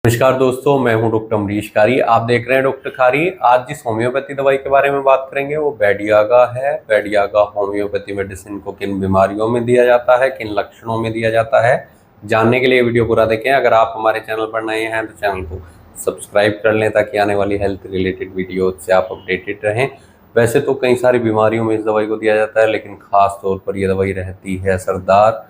नमस्कार दोस्तों, मैं हूं डॉक्टर अमरीश कारी। आप देख रहे हैं डॉक्टर खारी। आज जिस होम्योपैथी दवाई के बारे में बात करेंगे वो बेडियागा है। बेडियागा होम्योपैथी मेडिसिन को किन बीमारियों में दिया जाता है, किन लक्षणों में दिया जाता है, जानने के लिए वीडियो पूरा देखें। अगर आप हमारे चैनल पर नए हैं तो चैनल को सब्सक्राइब कर लें ताकि आने वाली हेल्थ रिलेटेड वीडियो से आप अपडेटेड रहें। वैसे तो कई सारी बीमारियों में इस दवाई को दिया जाता है, लेकिन खास तौर पर यह दवाई रहती है असरदार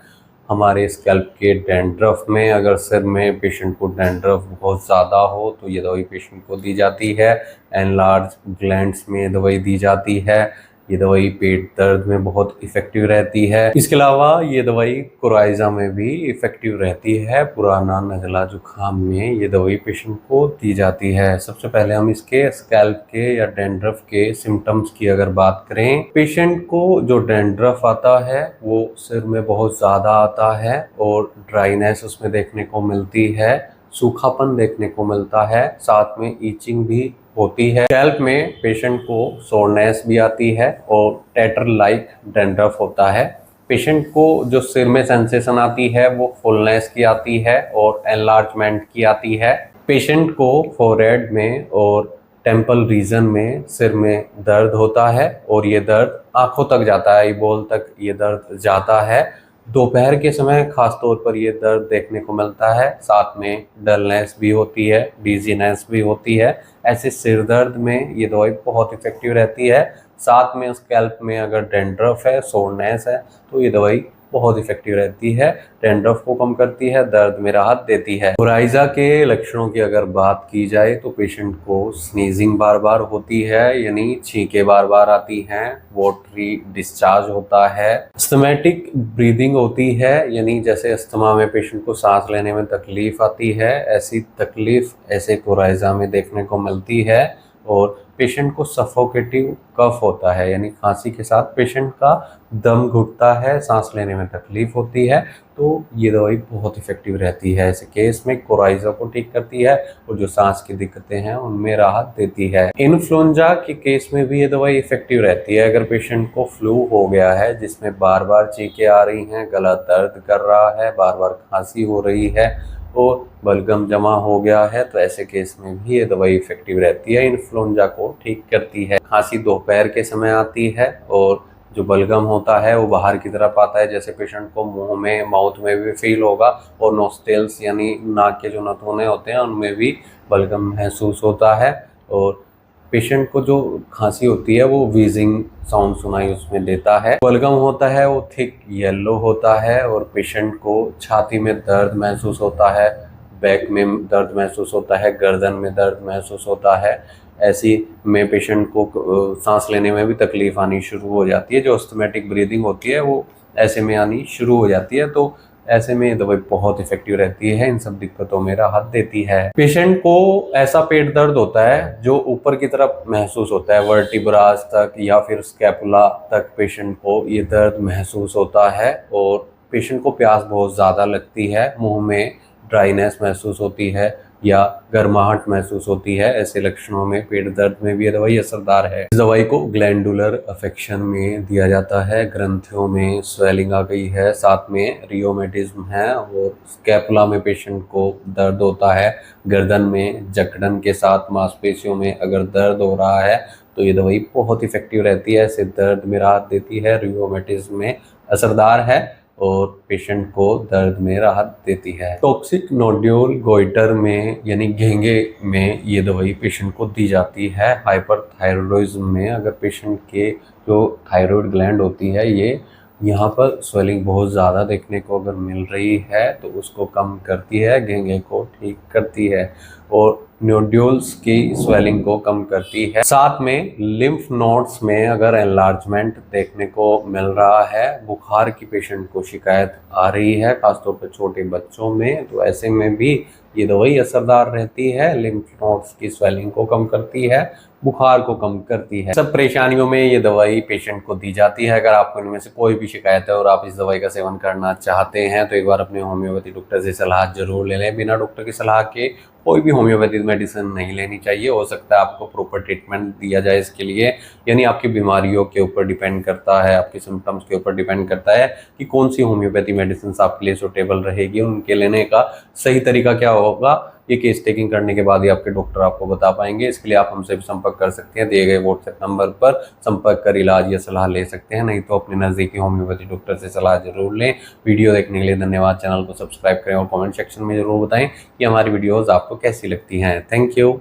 हमारे स्कैल्प के डैंड्रफ में। अगर सिर में पेशेंट को डैंड्रफ बहुत ज़्यादा हो तो ये दवाई पेशेंट को दी जाती है। एनलार्ज ग्लैंड्स में ये दवाई दी जाती है। ये दवाई पेट दर्द में बहुत इफ़ेक्टिव रहती है। इसके अलावा ये दवाई कोराइजा में भी इफ़ेक्टिव रहती है। पुराना नज़ला जुकाम में ये दवाई पेशेंट को दी जाती है। सबसे पहले हम इसके स्कैल्प के या डैंड्रफ के सिम्टम्स की अगर बात करें, पेशेंट को जो डैंड्रफ आता है वो सिर में बहुत ज़्यादा आता है और ड्राइनेस उसमें देखने को मिलती है, सूखापन देखने को मिलता है, साथ में ईचिंग भी होती है। स्कैल्प में पेशेंट को सोरनेस भी आती है और टैटर लाइक डैंड्रफ होता है। पेशेंट को जो सिर में सेंसेशन आती है वो फुलनेस की आती है और एनलार्जमेंट की आती है। पेशेंट को फोरहेड में और टेम्पल रीजन में सिर में दर्द होता है और ये दर्द आंखों तक जाता है, आईबॉल तक ये दर्द जाता है। दोपहर के समय खास तौर पर ये दर्द देखने को मिलता है, साथ में डलनेस भी होती है, डिजीनेस भी होती है। ऐसे सिर दर्द में ये दवाई बहुत इफेक्टिव रहती है। साथ में स्कैल्प में अगर डैंड्रफ है, सोरनेस है तो ये दवाई बहुत इफेक्टिव रहती है। डैंड्रफ को कम करती है, दर्द में राहत देती है। कोराइजा के लक्षणों की अगर बात की जाए तो पेशेंट को स्नीजिंग बार बार होती है, यानी छींके बार बार आती हैं, वाटरी डिस्चार्ज होता है, अस्थमैटिक ब्रीदिंग होती है, यानी जैसे अस्थमा में पेशेंट को सांस लेने में तकलीफ आती है, ऐसी तकलीफ ऐसे कोराइजा में देखने को मिलती है। और पेशेंट को सफोकेटिव कफ होता है, यानी खांसी के साथ पेशेंट का दम घुटता है, सांस लेने में तकलीफ होती है। तो ये दवाई बहुत इफेक्टिव रहती है। ऐसे केस में कोराइजा को ठीक करती है और जो सांस की दिक्कतें हैं उनमें राहत देती है। इन्फ्लुएंजा के केस में भी ये दवाई इफेक्टिव रहती है। अगर पेशेंट को फ्लू हो गया है जिसमें बार बार चीखें आ रही हैं, गला दर्द कर रहा है, बार बार खांसी हो रही है और बलगम जमा हो गया है, तो ऐसे केस में भी ये दवाई इफेक्टिव रहती है, इन्फ्लुएंजा को ठीक करती है। खांसी दोपहर के समय आती है और जो बलगम होता है वो बाहर की तरफ आता है, जैसे पेशेंट को मुंह में, माउथ में भी फील होगा और नोस्ट्रल्स यानी नाक के जो नथुने होते हैं उनमें भी बलगम महसूस होता है। और पेशेंट को जो खांसी होती है वो वीजिंग साउंड सुनाई उसमें देता है। बलगम होता है वो थिक येलो होता है और पेशेंट को छाती में दर्द महसूस होता है, बैक में दर्द महसूस होता है, गर्दन में दर्द महसूस होता है। ऐसी में पेशेंट को सांस लेने में भी तकलीफ आनी शुरू हो जाती है। जो अस्थमैटिक ब्रीदिंग होती है वो ऐसे में आनी शुरू हो जाती है। तो ऐसे में दवाई बहुत इफेक्टिव रहती है, इन सब दिक्कतों में राहत देती है। पेशेंट को ऐसा पेट दर्द होता है जो ऊपर की तरफ महसूस होता है, वर्टिब्रास तक या फिर स्कैपुला तक पेशेंट को ये दर्द महसूस होता है और पेशेंट को प्यास बहुत ज़्यादा लगती है, मुंह में ड्राइनेस महसूस होती है या गर्माहट महसूस होती है। ऐसे लक्षणों में पेट दर्द में भी ये दवाई असरदार है। इस दवाई को ग्लैंडुलर अफेक्शन में दिया जाता है, ग्रंथियों में स्वेलिंग आ गई है, साथ में रियोमेटिज्म है और स्कैपुला में पेशेंट को दर्द होता है, गर्दन में जकड़न के साथ मांसपेशियों में अगर दर्द हो रहा है तो ये दवाई बहुत इफेक्टिव रहती है, ऐसे दर्द में राहत देती है, रियोमेटिज्म में असरदार है और पेशेंट को दर्द में राहत देती है। टॉक्सिक नोड्यूल गोइटर में यानी घेंगे में ये दवाई पेशेंट को दी जाती है। हाइपरथायरॉयडिज्म में अगर पेशेंट के जो थायराइड ग्लैंड होती है ये यहाँ पर स्वेलिंग बहुत ज़्यादा देखने को अगर मिल रही है तो उसको कम करती है, घेंगे को ठीक करती है और नोड्यूल्स की स्वेलिंग को कम करती है। साथ में लिम्फ नोड्स में अगर एनलार्जमेंट देखने को मिल रहा है, बुखार की पेशेंट को शिकायत आ रही है खासतौर पर छोटे बच्चों में, तो ऐसे में भी ये दवाई असरदार रहती है। लिम्फ नोड्स की स्वेलिंग को कम करती है, बुखार को कम करती है। सब परेशानियों में ये दवाई पेशेंट को दी जाती है। अगर आपको इनमें से कोई भी शिकायत है और आप इस दवाई का सेवन करना चाहते हैं तो एक बार अपने होम्योपैथी डॉक्टर से सलाह जरूर ले लें। बिना डॉक्टर की सलाह के कोई भी होम्योपैथी मेडिसिन नहीं लेनी चाहिए। हो सकता है आपको प्रॉपर ट्रीटमेंट दिया जाए इसके लिए, यानी आपकी बीमारियों के ऊपर डिपेंड करता है, आपके सिम्टम्स के ऊपर डिपेंड करता है कि कौन सी होम्योपैथी मेडिसिन आपके लिए सूटेबल रहेगी, उनके लेने का सही तरीका क्या होगा ये केस टेकिंग करने के बाद ही आपके डॉक्टर आपको बता पाएंगे। इसके लिए आप हमसे भी संपर्क कर सकते हैं, दिए गए व्हाट्सएप नंबर पर संपर्क कर इलाज या सलाह ले सकते हैं, नहीं तो अपने नज़दीकी होम्योपैथी डॉक्टर से सलाह जरूर लें। वीडियो देखने के लिए धन्यवाद। चैनल को सब्सक्राइब करें और कमेंट सेक्शन में जरूर बताएं कि हमारी वीडियोज़ आपको कैसी लगती हैं। Thank you.